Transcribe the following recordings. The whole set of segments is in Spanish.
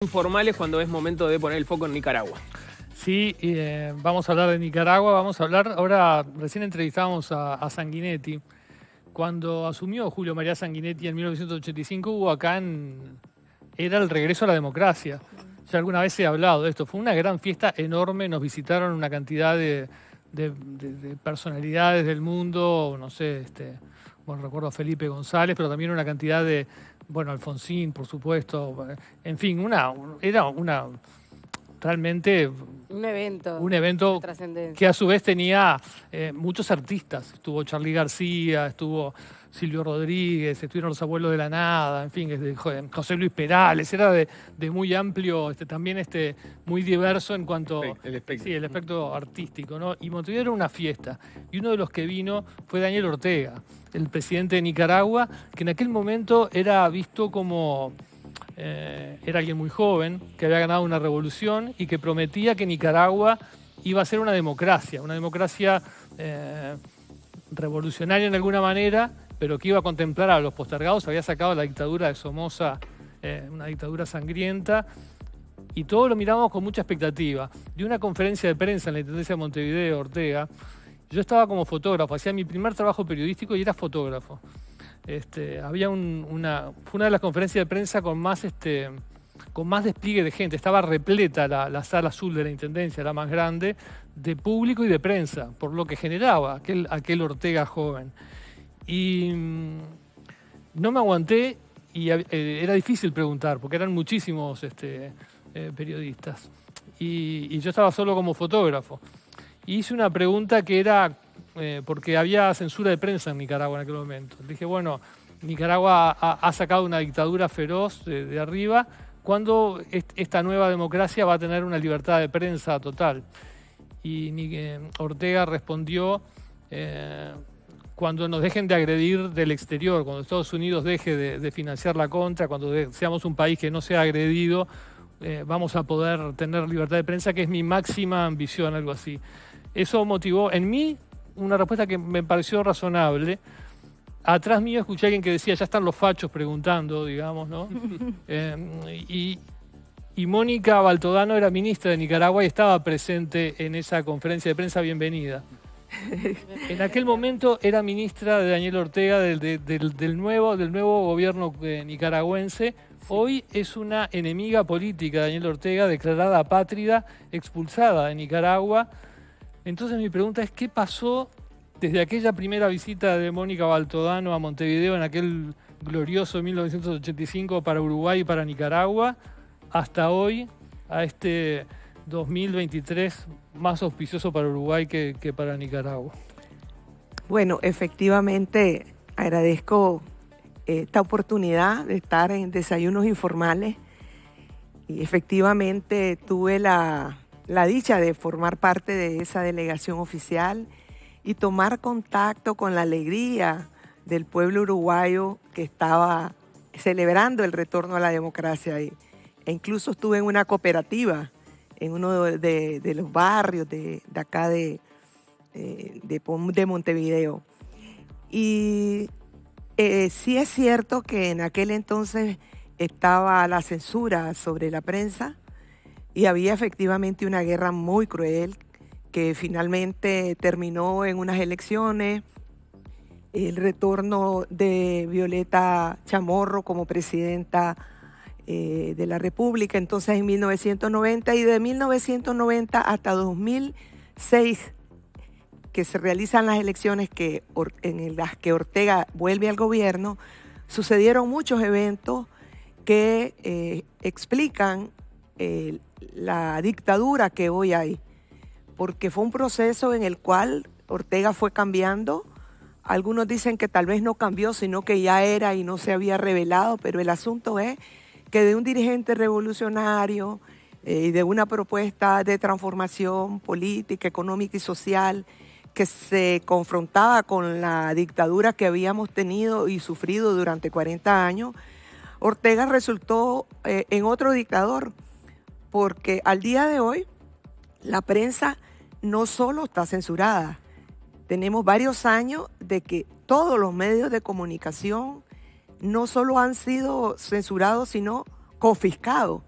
Informales cuando es momento de poner el foco en Nicaragua. Sí, vamos a hablar de Nicaragua, vamos a hablar, ahora recién entrevistamos a Sanguinetti. Cuando asumió Julio María Sanguinetti en 1985 hubo era el regreso a la democracia. Ya alguna vez he hablado de esto, fue una gran fiesta enorme, nos visitaron una cantidad de personalidades del mundo, no sé, bueno, recuerdo a Felipe González, pero también una cantidad bueno, Alfonsín, por supuesto, en fin, era realmente un evento de trascendencia, que a su vez tenía muchos artistas. Estuvo Charly García, estuvo Silvio Rodríguez, estuvieron los Abuelos de la Nada, en fin, José Luis Perales, era de muy amplio, también muy diverso en cuanto el espectro. Sí, el espectro artístico, ¿no? Y Montevideo era una fiesta, y uno de los que vino fue Daniel Ortega, el presidente de Nicaragua, que en aquel momento era visto como era alguien muy joven, que había ganado una revolución y que prometía que Nicaragua iba a ser una democracia revolucionaria en alguna manera, pero que iba a contemplar a los postergados. Había sacado la dictadura de Somoza, una dictadura sangrienta, y todos lo mirábamos con mucha expectativa. De una conferencia de prensa en la Intendencia de Montevideo, Ortega, yo estaba como fotógrafo, hacía mi primer trabajo periodístico y era fotógrafo. Fue una de las conferencias de prensa con más despliegue de gente. Estaba repleta la sala azul de la Intendencia, la más grande, de público y de prensa, por lo que generaba aquel Ortega joven. Y no me aguanté y era difícil preguntar, porque eran muchísimos periodistas. Y yo estaba solo como fotógrafo. Y hice una pregunta que era... porque había censura de prensa en Nicaragua en aquel momento. Dije, bueno, Nicaragua ha sacado una dictadura feroz de arriba. ¿Cuándo esta nueva democracia va a tener una libertad de prensa total? Y Ortega respondió, cuando nos dejen de agredir del exterior, cuando Estados Unidos deje de financiar la contra, cuando seamos un país que no sea agredido, vamos a poder tener libertad de prensa, que es mi máxima ambición, algo así. Eso motivó en mí una respuesta que me pareció razonable. Atrás mío escuché a alguien que decía, ya están los fachos preguntando, digamos, ¿no? Y Mónica Baltodano era ministra de Nicaragua y estaba presente en esa conferencia de prensa. Bienvenida. En aquel momento era ministra de Daniel Ortega, del nuevo gobierno nicaragüense. Hoy es una enemiga política, Daniel Ortega, declarada apátrida, expulsada de Nicaragua. Entonces mi pregunta es, ¿qué pasó desde aquella primera visita de Mónica Baltodano a Montevideo en aquel glorioso 1985 para Uruguay y para Nicaragua, hasta hoy, a este 2023 más auspicioso para Uruguay que para Nicaragua? Bueno, efectivamente agradezco esta oportunidad de estar en Desayunos Informales, y efectivamente tuve la dicha de formar parte de esa delegación oficial y tomar contacto con la alegría del pueblo uruguayo que estaba celebrando el retorno a la democracia. E incluso estuve en una cooperativa, en uno de los barrios de acá de Montevideo. Y sí es cierto que en aquel entonces estaba la censura sobre la prensa, y había efectivamente una guerra muy cruel que finalmente terminó en unas elecciones, el retorno de Violeta Chamorro como presidenta de la República, entonces en 1990, y de 1990 hasta 2006, que se realizan las elecciones en las que Ortega vuelve al gobierno, sucedieron muchos eventos que explican la dictadura que hoy hay, porque fue un proceso en el cual Ortega fue cambiando. Algunos dicen que tal vez no cambió, sino que ya era y no se había revelado, pero el asunto es que de un dirigente revolucionario y de una propuesta de transformación política, económica y social que se confrontaba con la dictadura que habíamos tenido y sufrido durante 40 años, Ortega resultó en otro dictador, porque al día de hoy la prensa no solo está censurada, tenemos varios años de que todos los medios de comunicación no solo han sido censurados, sino confiscados.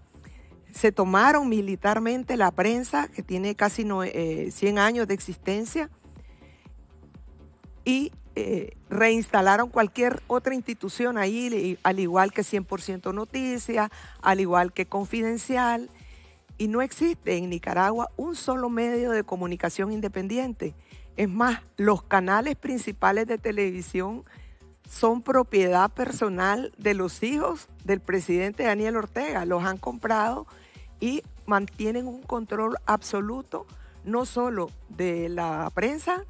se tomaron militarmente la prensa, que tiene casi 100 años de existencia, y reinstalaron cualquier otra institución ahí, al igual que 100% Noticias, al igual que Confidencial, y no existe en Nicaragua un solo medio de comunicación independiente. Es más, los canales principales de televisión son propiedad personal de los hijos del presidente Daniel Ortega. Los han comprado y mantienen un control absoluto, no solo de la prensa,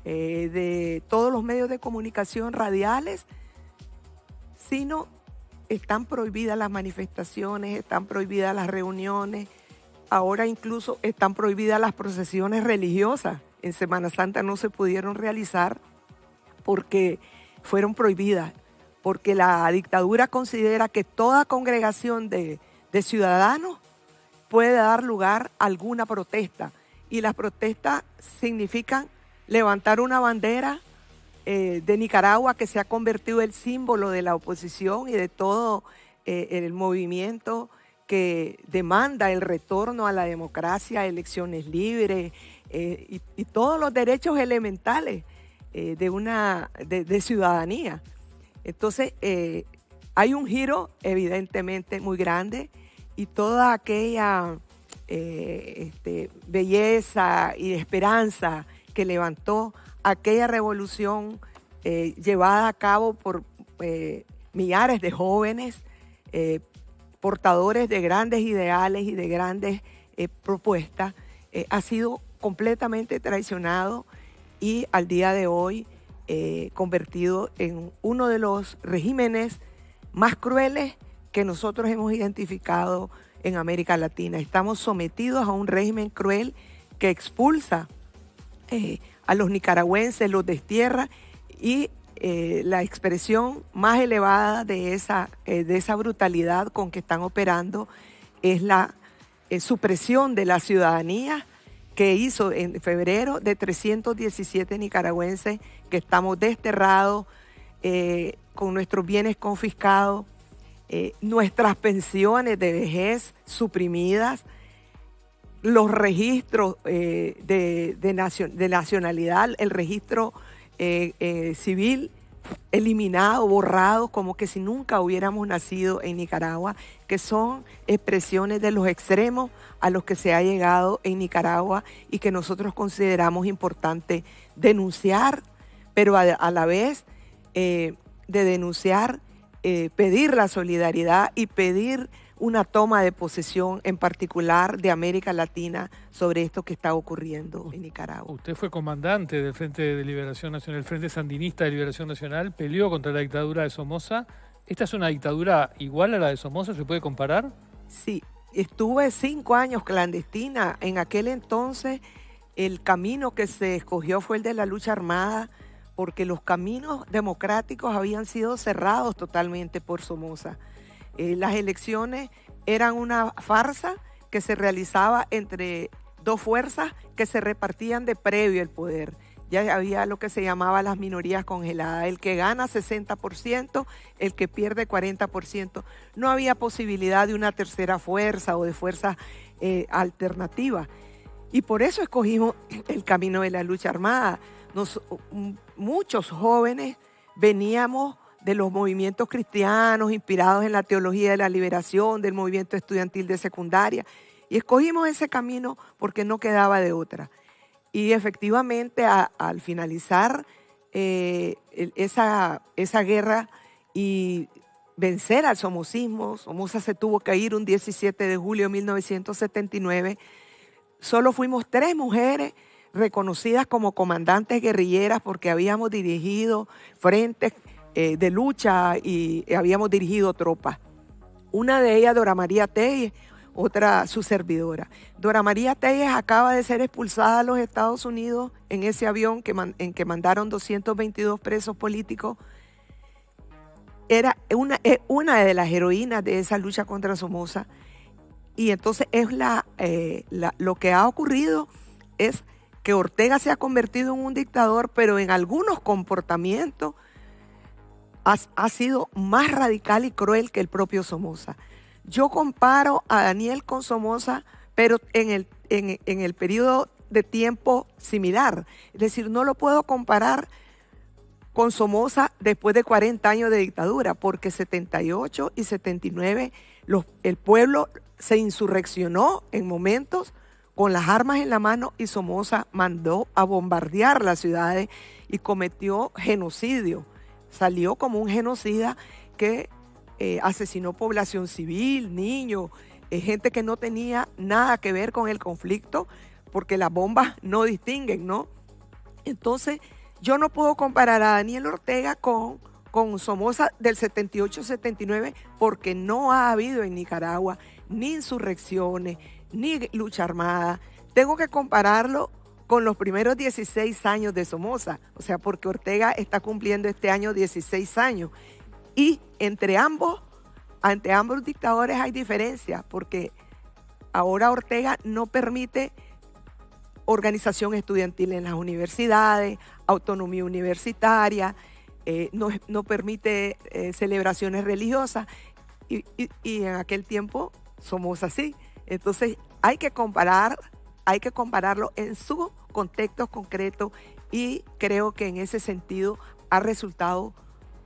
de todos los medios de comunicación radiales, sino están prohibidas las manifestaciones, están prohibidas las reuniones, ahora incluso están prohibidas las procesiones religiosas. En Semana Santa no se pudieron realizar porque fueron prohibidas, porque la dictadura considera que toda congregación de ciudadanos puede dar lugar a alguna protesta, y las protestas significan levantar una bandera de Nicaragua, que se ha convertido en el símbolo de la oposición y de todo el movimiento que demanda el retorno a la democracia, elecciones libres y todos los derechos elementales de ciudadanía. Entonces, hay un giro evidentemente muy grande, y toda aquella belleza y esperanza que levantó aquella revolución llevada a cabo por millares de jóvenes portadores de grandes ideales y de grandes propuestas, ha sido completamente traicionado y al día de hoy convertido en uno de los regímenes más crueles que nosotros hemos identificado en América Latina. Estamos sometidos a un régimen cruel que expulsa a los nicaragüenses, los destierra, y la expresión más elevada de esa brutalidad con que están operando es la supresión de la ciudadanía que hizo en febrero de 317 nicaragüenses que estamos desterrados, con nuestros bienes confiscados, nuestras pensiones de vejez suprimidas, los registros de nacionalidad, el registro civil eliminado, borrado, como que si nunca hubiéramos nacido en Nicaragua, que son expresiones de los extremos a los que se ha llegado en Nicaragua y que nosotros consideramos importante denunciar, pero a la vez de denunciar, pedir la solidaridad y pedir una toma de posesión, en particular de América Latina, sobre esto que está ocurriendo en Nicaragua. Usted fue comandante del Frente de Liberación Nacional, el Frente Sandinista de Liberación Nacional, peleó contra la dictadura de Somoza. ¿Esta es una dictadura igual a la de Somoza? ¿Se puede comparar? Sí, estuve 5 años clandestina. En aquel entonces el camino que se escogió fue el de la lucha armada, porque los caminos democráticos habían sido cerrados totalmente por Somoza. Las elecciones eran una farsa que se realizaba entre dos fuerzas que se repartían de previo el poder. Ya había lo que se llamaba las minorías congeladas. El que gana 60%, el que pierde 40%. No había posibilidad de una tercera fuerza o de fuerzas alternativas. Y por eso escogimos el camino de la lucha armada. Muchos jóvenes veníamos de los movimientos cristianos inspirados en la teología de la liberación, del movimiento estudiantil de secundaria, y escogimos ese camino porque no quedaba de otra. Y efectivamente al finalizar esa guerra y vencer al somocismo, Somoza se tuvo que ir un 17 de julio de 1979, solo fuimos 3 mujeres reconocidas como comandantes guerrilleras porque habíamos dirigido frentes de lucha y habíamos dirigido tropas. Una de ellas, Dora María Telles, otra su servidora. Dora María Telles acaba de ser expulsada a los Estados Unidos en ese avión en que mandaron 222 presos políticos. Era una de las heroínas de esa lucha contra Somoza. Y entonces lo que ha ocurrido es que Ortega se ha convertido en un dictador, pero en algunos comportamientos ha sido más radical y cruel que el propio Somoza. Yo comparo a Daniel con Somoza, pero en el periodo de tiempo similar. Es decir, no lo puedo comparar con Somoza después de 40 años de dictadura, porque 78 y 79 el pueblo se insurreccionó en momentos con las armas en la mano y Somoza mandó a bombardear las ciudades y cometió genocidio. Salió como un genocida que asesinó población civil, niños, gente que no tenía nada que ver con el conflicto, porque las bombas no distinguen, ¿no? Entonces, yo no puedo comparar a Daniel Ortega con Somoza del 78-79 porque no ha habido en Nicaragua ni insurrecciones, ni lucha armada. Tengo que compararlo con los primeros 16 años de Somoza, o sea, porque Ortega está cumpliendo este año 16 años. Y ante ambos dictadores hay diferencia, porque ahora Ortega no permite organización estudiantil en las universidades, autonomía universitaria, no permite celebraciones religiosas y en aquel tiempo somos así. Entonces hay que compararlo en su contexto concreto y creo que en ese sentido ha resultado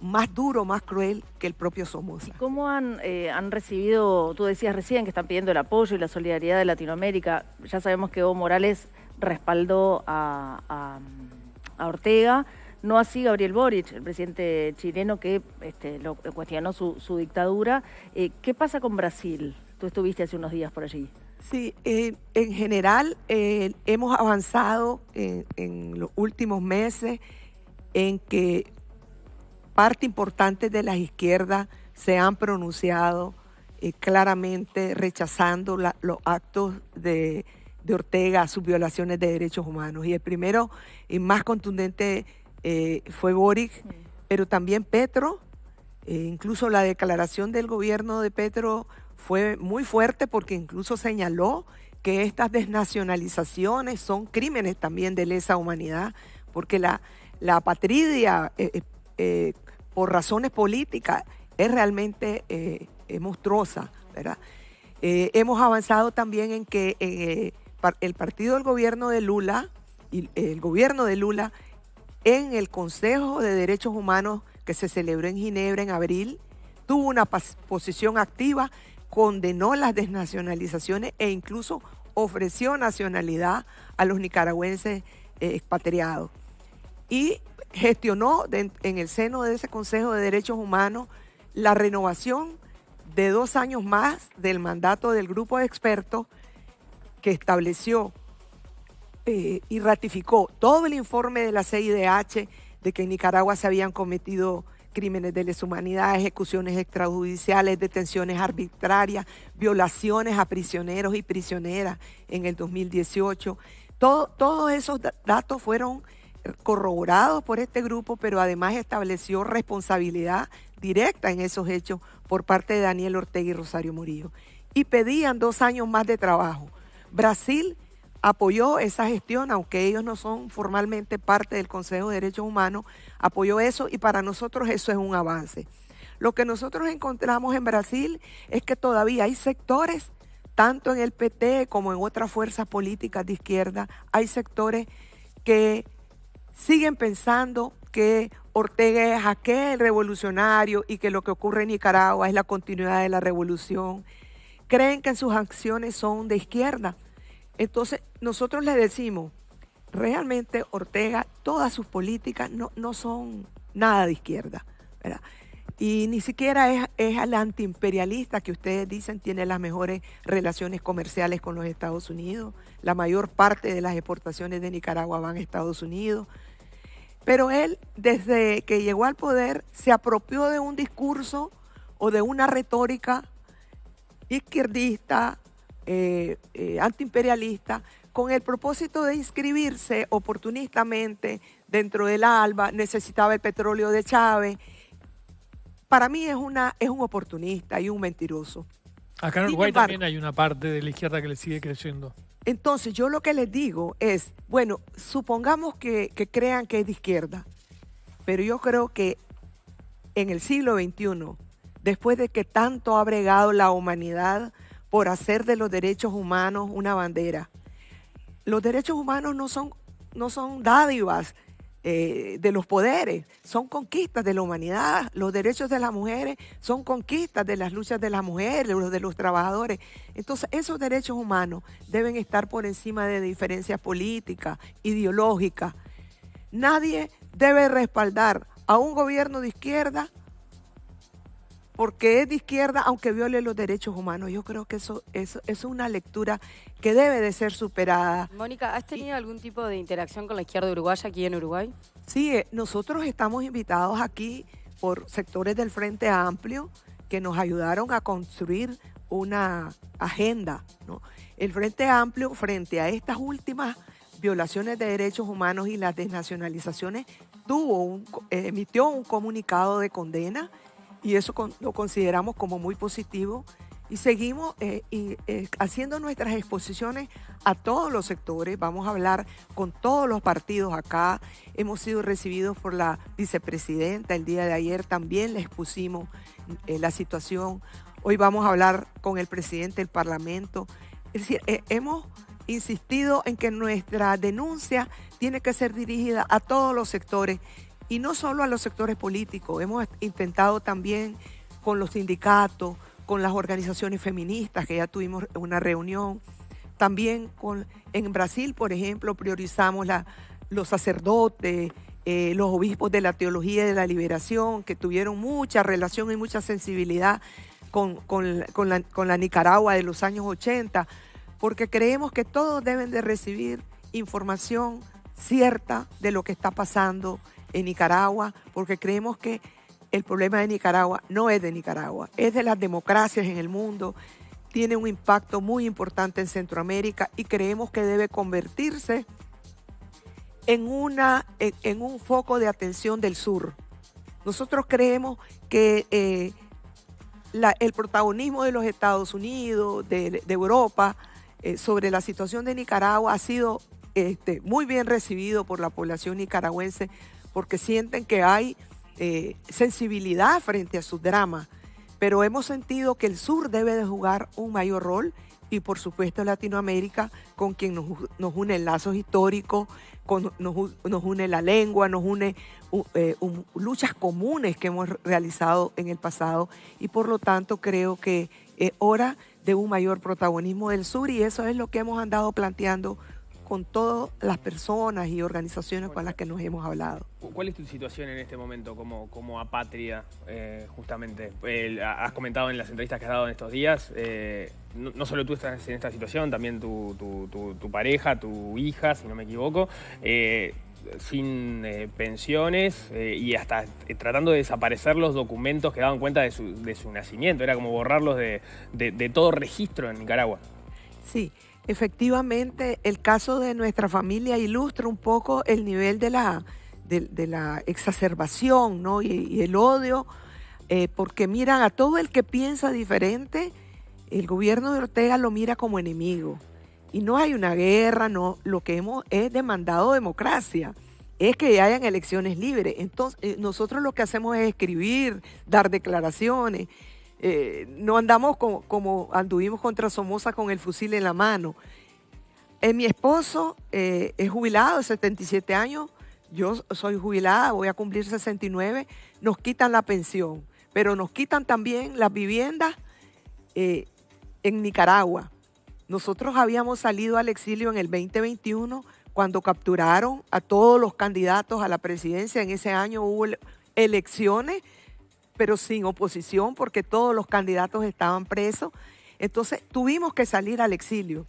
más duro, más cruel que el propio Somoza. ¿Cómo han recibido, tú decías recién que están pidiendo el apoyo y la solidaridad de Latinoamérica? Ya sabemos que Evo Morales respaldó a Ortega, no así Gabriel Boric, el presidente chileno que lo cuestionó su dictadura. ¿Qué pasa con Brasil? Tú estuviste hace unos días por allí. Sí, en general hemos avanzado en los últimos meses en que parte importante de las izquierdas se han pronunciado claramente rechazando los actos de Ortega, sus violaciones de derechos humanos. Y el primero y más contundente fue Boric, pero también Petro. Incluso la declaración del gobierno de Petro fue muy fuerte porque incluso señaló que estas desnacionalizaciones son crímenes también de lesa humanidad, porque la apatridia por razones políticas es realmente monstruosa, ¿verdad? Hemos avanzado también en que el partido del gobierno de Lula y el gobierno de Lula en el Consejo de Derechos Humanos que se celebró en Ginebra en abril tuvo una posición activa, condenó las desnacionalizaciones e incluso ofreció nacionalidad a los nicaragüenses expatriados. Y gestionó en el seno de ese Consejo de Derechos Humanos la renovación de 2 años más del mandato del grupo de expertos que estableció y ratificó todo el informe de la CIDH de que en Nicaragua se habían cometido crímenes de lesa humanidad, ejecuciones extrajudiciales, detenciones arbitrarias, violaciones a prisioneros y prisioneras en el 2018. Todos esos datos fueron corroborados por este grupo, pero además estableció responsabilidad directa en esos hechos por parte de Daniel Ortega y Rosario Murillo. Y pedían 2 años más de trabajo. Brasil apoyó esa gestión, aunque ellos no son formalmente parte del Consejo de Derechos Humanos, apoyó eso y para nosotros eso es un avance. Lo que nosotros encontramos en Brasil es que todavía hay sectores, tanto en el PT como en otras fuerzas políticas de izquierda, hay sectores que siguen pensando que Ortega es aquel revolucionario y que lo que ocurre en Nicaragua es la continuidad de la revolución. Creen que sus acciones son de izquierda. Entonces, nosotros le decimos, realmente Ortega, todas sus políticas no son nada de izquierda, ¿verdad? Y ni siquiera es el antiimperialista que ustedes dicen tiene las mejores relaciones comerciales con los Estados Unidos. La mayor parte de las exportaciones de Nicaragua van a Estados Unidos. Pero él, desde que llegó al poder, se apropió de un discurso o de una retórica izquierdista, antiimperialista, con el propósito de inscribirse oportunistamente dentro del ALBA, necesitaba el petróleo de Chávez. Para mí es un oportunista y un mentiroso. Acá en Uruguay también hay una parte de la izquierda que le sigue creyendo. Entonces yo lo que les digo es, bueno, supongamos que crean que es de izquierda, pero yo creo que en el siglo XXI, después de que tanto ha bregado la humanidad por hacer de los derechos humanos una bandera. Los derechos humanos no son dádivas de los poderes, son conquistas de la humanidad. Los derechos de las mujeres son conquistas de las luchas de las mujeres, de los trabajadores. Entonces, esos derechos humanos deben estar por encima de diferencias políticas, ideológicas. Nadie debe respaldar a un gobierno de izquierda porque es de izquierda, aunque viole los derechos humanos. Yo creo que eso es una lectura que debe de ser superada. Mónica, ¿has tenido algún tipo de interacción con la izquierda uruguaya aquí en Uruguay? Sí, nosotros estamos invitados aquí por sectores del Frente Amplio que nos ayudaron a construir una agenda, ¿no? El Frente Amplio, frente a estas últimas violaciones de derechos humanos y las desnacionalizaciones, emitió un comunicado de condena, y eso lo consideramos como muy positivo, y seguimos haciendo nuestras exposiciones a todos los sectores. Vamos a hablar con todos los partidos acá. Hemos sido recibidos por la vicepresidenta. El día de ayer también le expusimos la situación. Hoy vamos a hablar con el presidente del Parlamento. Es decir, hemos insistido en que nuestra denuncia tiene que ser dirigida a todos los sectores y no solo a los sectores políticos. Hemos intentado también con los sindicatos, con las organizaciones feministas, que ya tuvimos una reunión. También en Brasil, por ejemplo, priorizamos los sacerdotes, los obispos de la teología de la liberación, que tuvieron mucha relación y mucha sensibilidad con la Nicaragua de los años 80, porque creemos que todos deben de recibir información cierta de lo que está pasando en Nicaragua, porque creemos que el problema de Nicaragua no es de Nicaragua, es de las democracias en el mundo, tiene un impacto muy importante en Centroamérica y creemos que debe convertirse en un foco de atención del sur. Nosotros creemos que el protagonismo de los Estados Unidos, de Europa, sobre la situación de Nicaragua ha sido muy bien recibido por la población nicaragüense, porque sienten que hay sensibilidad frente a sus dramas, pero hemos sentido que el sur debe de jugar un mayor rol y por supuesto Latinoamérica, con quien nos unen lazos históricos, nos une la lengua, nos une luchas comunes que hemos realizado en el pasado, y por lo tanto creo que es hora de un mayor protagonismo del sur, y eso es lo que hemos andado planteando con todas las personas y organizaciones con las que nos hemos hablado. ¿Cuál es tu situación en este momento como apátrida, justamente? Has comentado en las entrevistas que has dado en estos días, no solo tú estás en esta situación, también tu pareja, tu hija, si no me equivoco, sin pensiones y hasta tratando de desaparecer los documentos que daban cuenta de su nacimiento. Era como borrarlos de todo registro en Nicaragua. Sí. Efectivamente, el caso de nuestra familia ilustra un poco el nivel de la exacerbación, ¿no? y el odio, porque miran a todo el que piensa diferente, el gobierno de Ortega lo mira como enemigo. Y no hay una guerra, no, lo que es demandado democracia, es que hayan elecciones libres. Entonces, nosotros lo que hacemos es escribir, dar declaraciones. No andamos como anduvimos contra Somoza con el fusil en la mano. Mi esposo es jubilado de 77 años, yo soy jubilada, voy a cumplir 69, nos quitan la pensión, pero nos quitan también las viviendas en Nicaragua. Nosotros habíamos salido al exilio en el 2021 cuando capturaron a todos los candidatos a la presidencia. En ese año hubo elecciones, pero sin oposición porque todos los candidatos estaban presos. Entonces tuvimos que salir al exilio.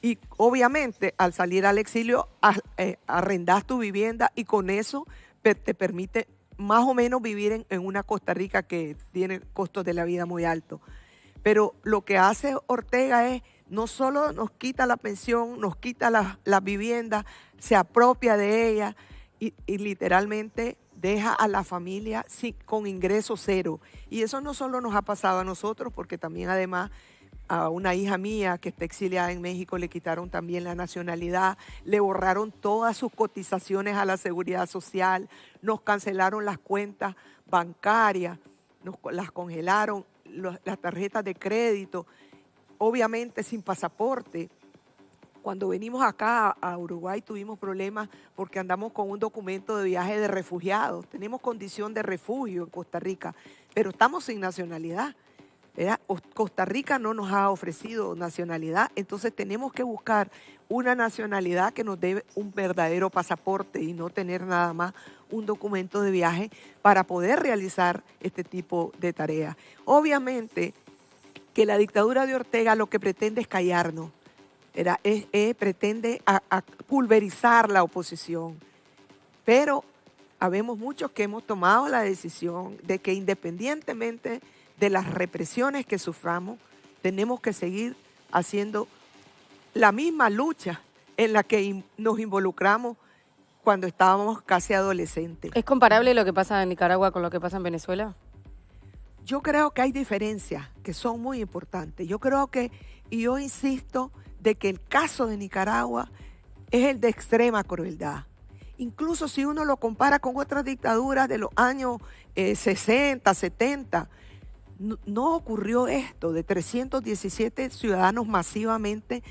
Y obviamente al salir al exilio arrendas tu vivienda y con eso te permite más o menos vivir en una Costa Rica que tiene costos de la vida muy altos. Pero lo que hace Ortega es no solo nos quita la pensión, nos quita la vivienda, se apropia de ella y literalmente deja a la familia con ingreso cero. Y eso no solo nos ha pasado a nosotros, porque también además a una hija mía que está exiliada en México le quitaron también la nacionalidad, le borraron todas sus cotizaciones a la seguridad social, nos cancelaron las cuentas bancarias. las congelaron, las tarjetas de crédito, obviamente sin pasaporte. Cuando venimos acá a Uruguay tuvimos problemas porque andamos con un documento de viaje de refugiados. Tenemos condición de refugio en Costa Rica, pero estamos sin nacionalidad, ¿verdad? Costa Rica no nos ha ofrecido nacionalidad, entonces tenemos que buscar una nacionalidad que nos dé un verdadero pasaporte y no tener nada más un documento de viaje para poder realizar este tipo de tareas. Obviamente que la dictadura de Ortega lo que pretende es callarnos. Pretende pulverizar la oposición, pero habemos muchos que hemos tomado la decisión de que independientemente de las represiones que suframos, tenemos que seguir haciendo la misma lucha en la que nos involucramos cuando estábamos casi adolescentes. ¿Es comparable lo que pasa en Nicaragua con lo que pasa en Venezuela? Yo creo que hay diferencias que son muy importantes. Yo creo que, y yo insisto, de que el caso de Nicaragua es el de extrema crueldad. Incluso si uno lo compara con otras dictaduras de los años 60, 70, no ocurrió esto de 317 ciudadanos masivamente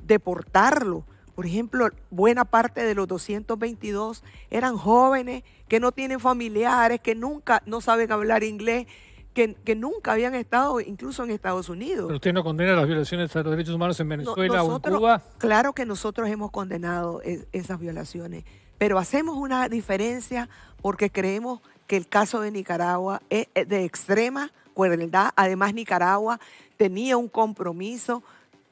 deportarlos. Por ejemplo, buena parte de los 222 eran jóvenes que no tienen familiares, que nunca no saben hablar inglés, que nunca habían estado incluso en Estados Unidos. ¿Pero usted no condena las violaciones a los derechos humanos en Venezuela o en Cuba? Claro que nosotros hemos condenado esas violaciones, pero hacemos una diferencia porque creemos que el caso de Nicaragua es de extrema crueldad. Además, Nicaragua tenía un compromiso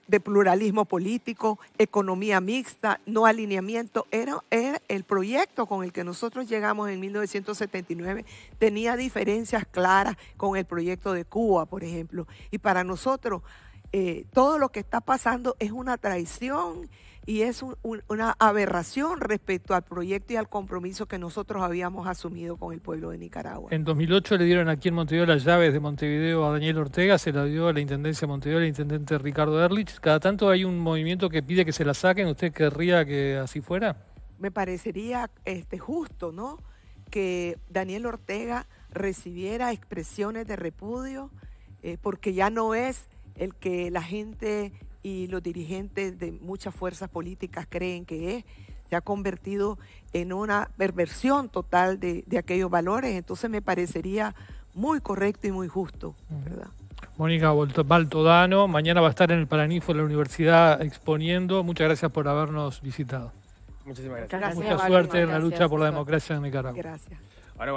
de pluralismo político, economía mixta, no alineamiento. Era el proyecto con el que nosotros llegamos en 1979, tenía diferencias claras con el proyecto de Cuba, por ejemplo. Y para nosotros, todo lo que está pasando es una traición y es una aberración respecto al proyecto y al compromiso que nosotros habíamos asumido con el pueblo de Nicaragua. En 2008 le dieron aquí en Montevideo las llaves de Montevideo a Daniel Ortega, se la dio a la Intendencia de Montevideo, el intendente Ricardo Ehrlich. Cada tanto hay un movimiento que pide que se la saquen. ¿Usted querría que así fuera? Me parecería justo, ¿no?, que Daniel Ortega recibiera expresiones de repudio, porque ya no es el que la gente y los dirigentes de muchas fuerzas políticas creen que es. Se ha convertido en una perversión total de aquellos valores. Entonces me parecería muy correcto y muy justo, ¿verdad? Mónica Baltodano, mañana va a estar en el Paraninfo de la universidad exponiendo. Muchas gracias por habernos visitado. Muchísimas gracias. Gracias, Mucha Vale, suerte en la gracias. lucha por la democracia en Nicaragua. Gracias. Ahora